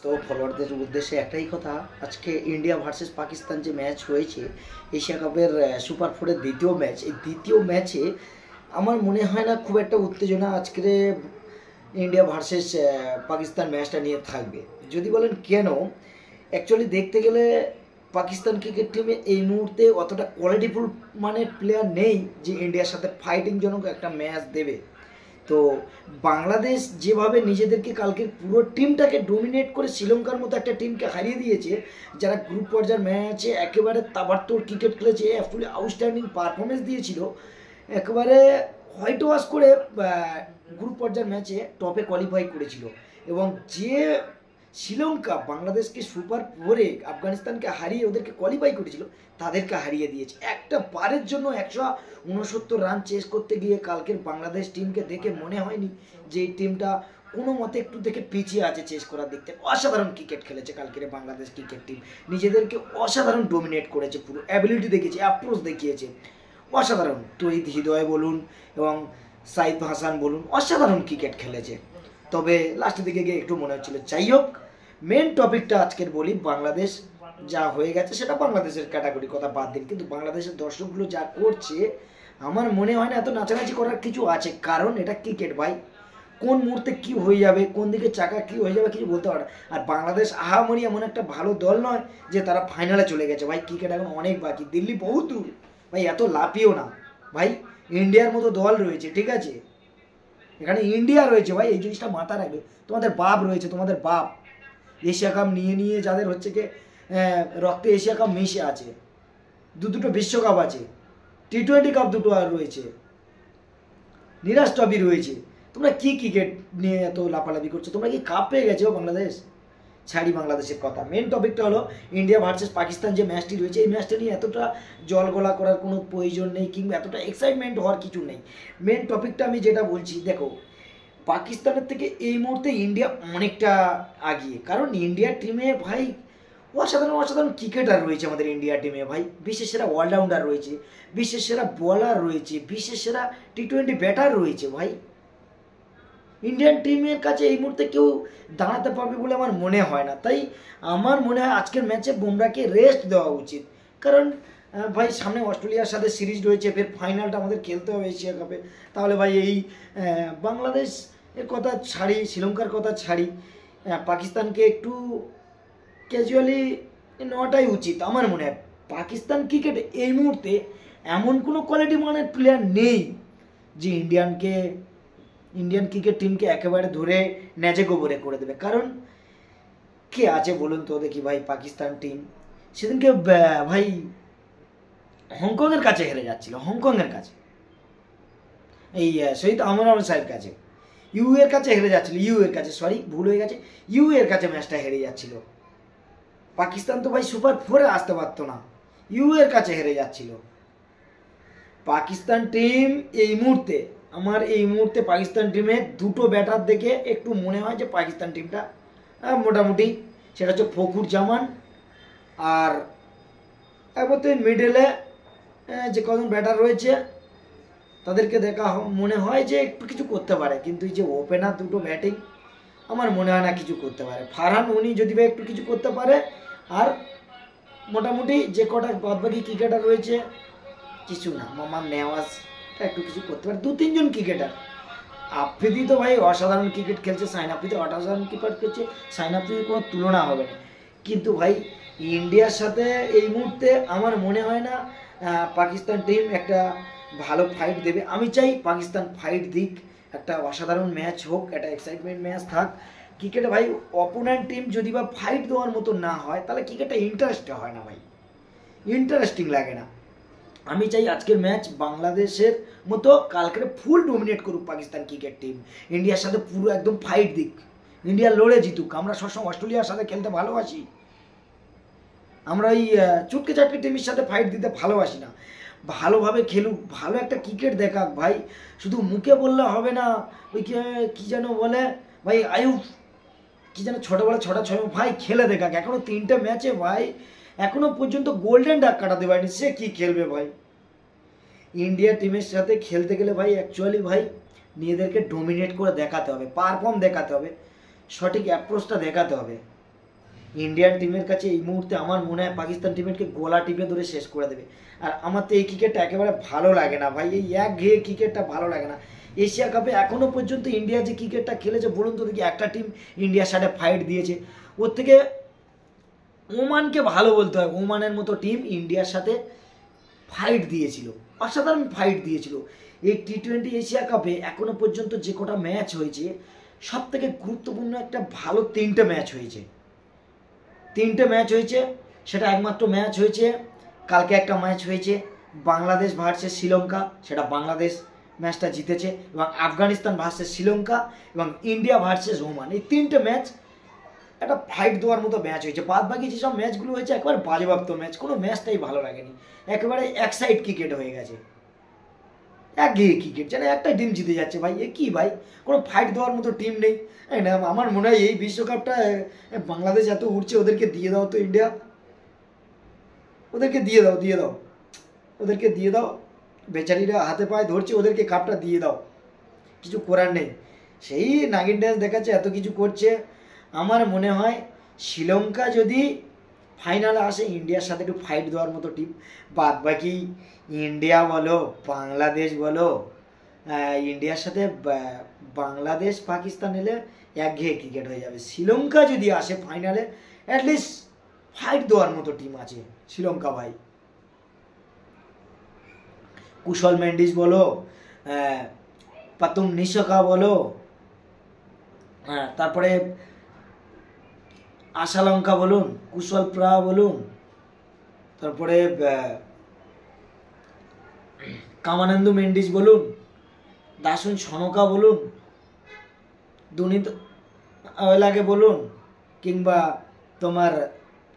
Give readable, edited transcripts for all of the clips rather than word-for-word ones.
তো ফলোয়ারদের উদ্দেশ্যে একটাই কথা, আজকে ইন্ডিয়া ভার্সেস পাকিস্তান যে ম্যাচ হয়েছে এশিয়া কাপের সুপার ফোরের দ্বিতীয় ম্যাচ, এই দ্বিতীয় ম্যাচে আমার মনে হয় না খুব একটা উত্তেজনা আজকের ইন্ডিয়া ভার্সেস পাকিস্তান ম্যাচটা নিয়ে থাকবে। যদি বলেন কেন, অ্যাকচুয়ালি দেখতে গেলে পাকিস্তান ক্রিকেট টিমে এই মুহূর্তে অতটা কোয়ালিটিফুল মানের প্লেয়ার নেই যে ইন্ডিয়ার সাথে ফাইটিংজনক একটা ম্যাচ দেবে। তো বাংলাদেশ যেভাবে নিজেদেরকে কালকের পুরো টিমটাকে ডোমিনেট করে শ্রীলঙ্কার মতো একটা টিমকে হারিয়ে দিয়েছে, যারা গ্রুপ পর্যায়ের ম্যাচে একেবারে তাবাড়তোড় ক্রিকেট খেলেছে, ফুলি আউটস্ট্যান্ডিং পারফরমেন্স দিয়েছিল, একেবারে হোয়াইট ওয়াশ করে গ্রুপ পর্যায়ের ম্যাচে টপে কোয়ালিফাই করেছিল। এবং যে শ্রীলঙ্কা বাংলাদেশকে সুপার ফোরে আফগানিস্তানকে হারিয়ে ওদেরকে কোয়ালিফাই করেছিল, তাদেরকে হারিয়ে দিয়েছে। একটা বারের জন্য 169 রান চেস করতে গিয়ে কালকের বাংলাদেশ টিমকে দেখে মনে হয়নি যে এই টিমটা কোনো মতে একটু থেকে পিছিয়ে আছে চেস করার দিক থেকে। অসাধারণ ক্রিকেট খেলেছে কালকের বাংলাদেশ ক্রিকেট টিম, নিজেদেরকে অসাধারণ ডোমিনেট করেছে, পুরো অ্যাবিলিটি দেখিয়েছে, অ্যাপ্রোচ দেখিয়েছে অসাধারণ। তহিদ হৃদয় বলুন এবং সাইফ হাসান বলুন, অসাধারণ ক্রিকেট খেলেছে। তবে লাস্টের দিকে গিয়ে একটু মনে হচ্ছিল। যাই হোক, মেন টপিকটা আজকের বলি, বাংলাদেশ যা হয়ে গেছে সেটা বাংলাদেশের ক্যাটাগরি, কথা বাদ দিন। কিন্তু বাংলাদেশের দর্শকগুলো যা করছে আমার মনে হয় না এত নাচানাচি করার কিছু আছে, কারণ এটা ক্রিকেট ভাই, কোন মুহূর্তে কি হয়ে যাবে, কোন দিকে চাকা কি হয়ে যাবে কিছু বলতে পারে। আর বাংলাদেশ আহামরি এমন একটা ভালো দল নয় যে তারা ফাইনালে চলে গেছে ভাই, ক্রিকেট এখন অনেক বাকি, দিল্লি বহুত দূর ভাই, এত লাফিও না ভাই। ইন্ডিয়ার মতো দল রয়েছে, ঠিক আছে, এখানে ইন্ডিয়া রয়েছে ভাই, এই জিনিসটা মাথা রাখবে। তোমাদের বাপ রয়েছে, তোমাদের বাপ এশিয়া কাপ নিয়ে নিয়ে যাদের হচ্ছে কি রক্তে এশিয়া কাপ মিশে আছে, দুটো বিশ্বকাপ আছে, টি-20 কাপ দুটো আর রয়েছে, নিরাজ ট্রফি রয়েছে। তোমরা কি ক্রিকেট নিয়ে এত লাফালাফি করছো? তোমরা কি কাপ পেয়ে গেছো বাংলাদেশ? ছাড়ি বাংলাদেশের কথা, মেন টপিকটা হলো ইন্ডিয়া ভার্সেস পাকিস্তান যে ম্যাচটি রয়েছে, এই ম্যাচটা নিয়ে এতটা জলগোলা করার কোনো প্রয়োজন নেই, কিংবা এতটা এক্সাইটমেন্ট হওয়ার কিছু নেই। মেন টপিকটা আমি যেটা বলছি, দেখো পাকিস্তানের থেকে এই মুহূর্তে ইন্ডিয়া অনেকটা আগিয়ে, কারণ ইন্ডিয়ার টিমে ভাই অসাধারণ অসাধারণ ক্রিকেটার রয়েছে আমাদের ইন্ডিয়া টিমে ভাই, বিশেষ সেরা অলরাউন্ডার রয়েছে, বিশেষ সেরা বোলার রয়েছে, বিশেষ সেরা টি-20 ব্যাটার রয়েছে ভাই। ইন্ডিয়ান টিমের কাছে এই মুহূর্তে কেউ দাঁড়াতে পারবে বলে আমার মনে হয় না। তাই আমার মনে হয় আজকের ম্যাচে বুমরাকে রেস্ট দেওয়া উচিত, কারণ ভাই সামনে অস্ট্রেলিয়ার সাথে সিরিজ রয়েছে, ফের ফাইনালটা আমাদের খেলতে হবে এশিয়া কাপে। তাহলে ভাই এই বাংলাদেশের কথা ছাড়ি, শ্রীলঙ্কার কথা ছাড়ি, পাকিস্তানকে একটু ক্যাজুয়ালি নেওয়াটাই উচিত আমার মনে হয়। পাকিস্তান ক্রিকেটে এই মুহূর্তে এমন কোনো কোয়ালিটি মানের প্লেয়ার নেই যে ইন্ডিয়ান ক্রিকেট টিমকে একেবারে ধরে ন্যাজে গোবরে করে দেবে। কারণ কে আছে বলুন তো দেখি ভাই, পাকিস্তান টিম সেদিনকে ভাই হংকংয়ের কাছে হেরে যাচ্ছিল, হংকংয়ের কাছে, এই শহীদ আমর সাহেবের কাছে, এর কাছে হেরে যাচ্ছিল, এর কাছে, সরি ভুল হয়ে গেছে, এর কাছে ম্যাচটা হেরে যাচ্ছিল। পাকিস্তান তো ভাই সুপার ফোরে আসতে পারতো না, এর কাছে হেরে যাচ্ছিল পাকিস্তান টিম। এই মুহূর্তে পাকিস্তান টিমের দুটো ব্যাটার দেখে একটু মনে হয় যে পাকিস্তান টিমটা মোটামুটি, সেটা হচ্ছে ফখরুল জামান আর একবার তো মিডলে যে কজন ব্যাটার রয়েছে তাদেরকে দেখা মনে হয় যে একটু কিছু করতে পারে, কিন্তু এই যে ওপেনার দুটো ব্যাটিং আমার মনে হয় না কিছু করতে পারে। ফারহান উনি যদি বা একটু কিছু করতে পারে, আর মোটামুটি যে কটা বাদবাকি ক্রিকেটার রয়েছে কিছু না, মোহাম্মদ নেওয়াজ একটু কিছু করতে পারে, 2-3 জন ক্রিকেটার। আফ্রিদি তো ভাই অসাধারণ ক্রিকেট খেলছে, সাইন আফ্রিদি অসাধারণ ক্রিকেট খেলছে, সাইন আফ্রিদির কোনো তুলনা হবে না। কিন্তু ভাই ইন্ডিয়ার সাথে এই মুহূর্তে আমার মনে হয় না পাকিস্তান টিম একটা ভালো ফাইট দেবে। আমি চাই পাকিস্তান ফাইট দিক, একটা অসাধারণ ম্যাচ হোক, একটা এক্সাইটমেন্ট ম্যাচ থাক ক্রিকেটে ভাই। অপোনেন্ট টিম যদি বা ফাইট দেওয়ার মতো না হয় তাহলে ক্রিকেটটা ইন্টারেস্টে হয় না ভাই, ইন্টারেস্টিং লাগে না। আমি চাই আজকের ম্যাচ বাংলাদেশের মতো কালকে ফুল ডোমিনেট করুক পাকিস্তান ক্রিকেট টিম, ইন্ডিয়ার সাথে পুরো একদম ফাইট দিক, ইন্ডিয়া লড়ে জিতুক। আমরা সবসময় অস্ট্রেলিয়ার সাথে খেলতে ভালোবাসি, আমরা ওই চুটকে চাটকে টিমের সাথে ফাইট দিতে ভালোবাসি না। ভালোভাবে খেলুক, ভালো একটা ক্রিকেট দেখাক ভাই, শুধু মুখে বললে হবে না। ওই কি যেন বলে ভাই আয়ুব, কি যেন ছোটোবেলা 6টা 6 ভাই খেলে দেখাক। এখনও 3টে ম্যাচে ভাই এখনো পর্যন্ত গোল্ডেন ডাক কাটাতে পারেনি, সে কি খেলবে ভাই। ইন্ডিয়া টিমের সাথে খেলতে গেলে ভাই অ্যাকচুয়ালি ভাই নিজেদেরকে ডোমিনেট করে দেখাতে হবে, পারফর্ম দেখাতে হবে, সঠিক অ্যাপ্রোচটা দেখাতে হবে। ইন্ডিয়ান টিমের কাছে এই মুহূর্তে আমার মনে হয় পাকিস্তান টিমকে গোলা টিপে ধরে শেষ করে দেবে। আর আমার তো এই ক্রিকেটটা একেবারে ভালো লাগে না ভাই, এই একঘেয়ে ক্রিকেটটা ভালো লাগে না। এশিয়া কাপে এখনো পর্যন্ত ইন্ডিয়া যে ক্রিকেটটা খেলেছে বলুন তো দেখি, একটা টিম ইন্ডিয়ার সাথে ফাইট দিয়েছে, ওর থেকে ওমানকে ভালো বলতে হয়। ওমানের মতো টিম ইন্ডিয়ার সাথে ফাইট দিয়েছিল, অসাধারণ ফাইট দিয়েছিল। এই টি-20 এশিয়া কাপে এখনো পর্যন্ত যে কটা ম্যাচ হয়েছে, সব থেকে গুরুত্বপূর্ণ একটা ভালো 3টে ম্যাচ হয়েছে। 3টে ম্যাচ হয়েছে, সেটা একমাত্র ম্যাচ হয়েছে কালকে একটা ম্যাচ হয়েছে বাংলাদেশ ভার্সেস শ্রীলঙ্কা, সেটা বাংলাদেশ ম্যাচটা জিতেছে, এবং আফগানিস্তান ভার্সেস শ্রীলঙ্কা এবং ইন্ডিয়া ভার্সেস ওমান, এই 3টে ম্যাচ একটা ফাইট দেওয়ার মতো ম্যাচ হয়েছে। বাদ বাকি যেসব ম্যাচগুলো হয়েছে একেবারে বাজেবাপ্ত ম্যাচ, কোনো ম্যাচটাই ভালো লাগেনি, একেবারে এক সাইড ক্রিকেট হয়ে গেছে, একঘেয়ে ক্রিকেট, যেন একটা টিম জিতে যাচ্ছে ভাই। এ কি ভাই, কোনো ফাইট দেওয়ার মতো টিম নেই। না, আমার মনে হয় এই বিশ্বকাপটা বাংলাদেশ এত উঠছে, ওদেরকে দিয়ে দাও তো ইন্ডিয়া, ওদেরকে দিয়ে দাও, ওদেরকে দিয়ে দাও, বেচারিরা হাতে পায়ে ধরছে, ওদেরকে কাপটা দিয়ে দাও, কিছু করার নেই। সেই নাগিন ড্যান্স দেখাচ্ছে, এত কিছু করছে। আমার মনে হয় শ্রীলঙ্কা যদি ফাইনালে আসে, ইন্ডিয়ার সাথে একটু ফাইট দেওয়ার মতো টিম। বাদ বাকি ইন্ডিয়া বলো, বাংলাদেশ বলো, ইন্ডিয়ার সাথে বাংলাদেশ পাকিস্তান এলে একঘেয়ে ক্রিকেট হয়ে যাবে। শ্রীলঙ্কা যদি আসে ফাইনালে, অ্যাটলিস্ট ফাইট দেওয়ার মতো টিম আছে শ্রীলঙ্কা ভাই। কুশল মেন্ডিস বলো, পাতুম নিশকা বলো, তারপরে আশালঙ্কা বলুন, কুশল প্রা বলুন, তারপরে কামানন্দু মেন্ডিস বলুন, দাসুন সনকা বলুন, দুনিত আওয়ালাকে বলুন, কিংবা তোমার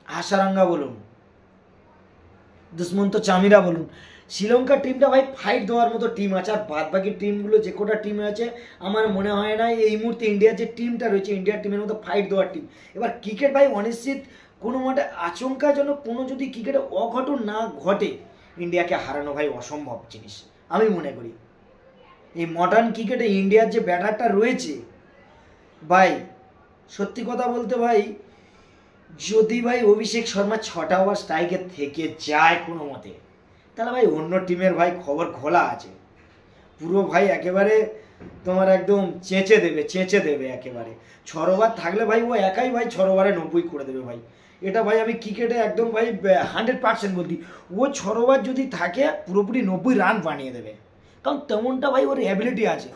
হাসারাঙ্গা বলুন, দুষ্মন্ত চামিরা বলুন, শ্রীলঙ্কার টিমটা ভাই ফাইট দেওয়ার মতো টিম আছে। আর বাদ বাকি টিমগুলো যে কটা টিম আছে, আমার মনে হয় না এই মুহূর্তে ইন্ডিয়ার যে টিমটা রয়েছে, ইন্ডিয়ার টিমের মতো ফাইট দেওয়ার টিম। এবার ক্রিকেট ভাই অনিশ্চিত, কোনো মাঠে আচমকাজনক কোনো যদি ক্রিকেটে অঘটন না ঘটে, ইন্ডিয়াকে হারানো ভাই অসম্ভব জিনিস আমি মনে করি। এই মডার্ন ক্রিকেটে ইন্ডিয়ার যে ব্যাটারটা রয়েছে ভাই, সত্যি কথা বলতে ভাই, যদি ভাই অভিষেক শর্মা 6টা ওভার স্ট্রাইকে থেকে যায় কোনো মতে, তাহলে ভাই অন্য টিমের ভাই খবর খোলা আছে, পুরো ভাই একেবারে তোমার একদম চেঁচে দেবে একেবারে। 6 ওভার থাকলে ভাই ও একাই ভাই 6 ওভারে 90 করে দেবে ভাই। এটা ভাই আমি ক্রিকেটে একদম ভাই 100% বলছি, ও 6 ওভার যদি থাকে পুরোপুরি 90 রান বানিয়ে দেবে, কারণ তেমনটা ভাই ওর অ্যাবিলিটি আছে,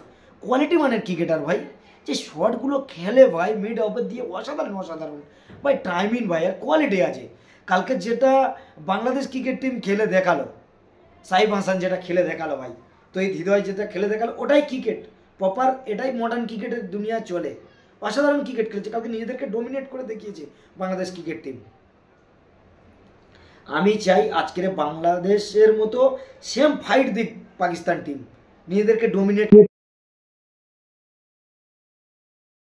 কোয়ালিটি মানের ক্রিকেটার ভাই। যে শটগুলো খেলে ভাই মিড অফার দিয়ে, অসাধারণ ভাই, টাইমিং ভাই, আর কোয়ালিটি আছে। কালকে যেটা বাংলাদেশ ক্রিকেট টিম খেলে দেখালো, সাইফ হাসান যেটা খেলে দেখালো ভাই, তো এই হৃদয় যেটা খেলে দেখালো, ওটাই ক্রিকেট প্রপার, এটাই মডার্ন ক্রিকেটের দুনিয়া চলে। অসাধারণ ক্রিকেট খেলেছে কালকে, নিজেদেরকে ডোমিনেট করে দেখিয়েছে বাংলাদেশ ক্রিকেট টিম। আমি চাই আজকের বাংলাদেশের মতো সেম ফাইট দিক পাকিস্তান টিম, নিজেদেরকে ডোমিনেট